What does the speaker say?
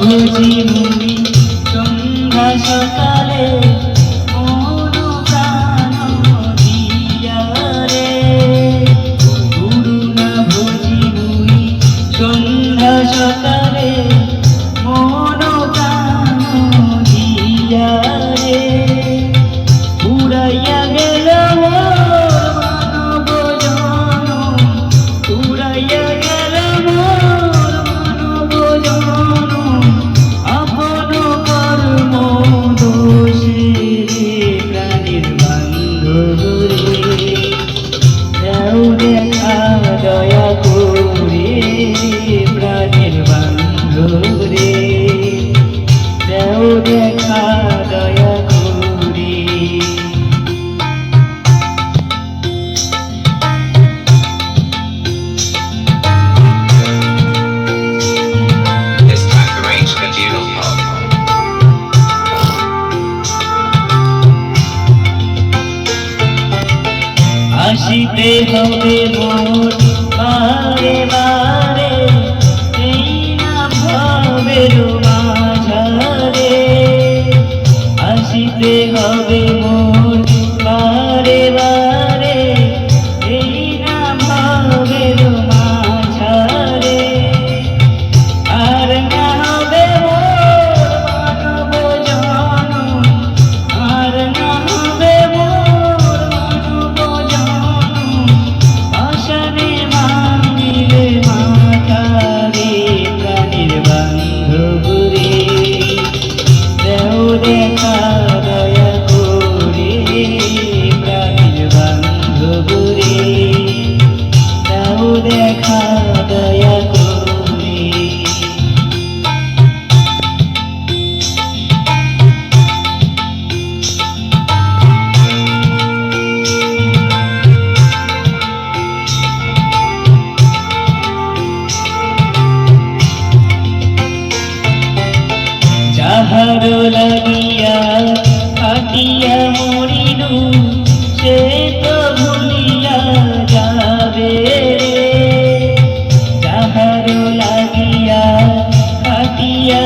বুঝি মুড়ি সন্ধ্যা সকালে মন প্রাণ দিয়া রে গুরু না বুঝি মুড়ি সন্ধ্যা সকালে মন প্রাণ দিয়া রে উড়াইয়া গেল মানব জন উড়াইয়া গেল মানব জন আপন কর্ম দোষে প্রাণীর বান্ধব রে দেও দেখা দয়া করে প্রাণীর বান্ধব রে দেও দেখা দয়া করে। It's time to arrange the funeral home. আসিতে হবে মোর বারে বারে এই না ভবের মাঝারে আসিতে হবে মোর বারে বারে এই না ভবের মাঝারে আর না হবে মোর মানব জন আর না হবে মোর মানব জন পাশানে ভাঙিলে মাথা রে প্রাণীর বান্ধব রে দেও দেখা দয়া করে প্রাণীর বান্ধব রে দেও দেখা দয়া করে। যাহার লাগিয়া কাটিয়া মরিনু সে তো ভুলিয়া যাবে রে যাহার লাগিয়া কাটিয়া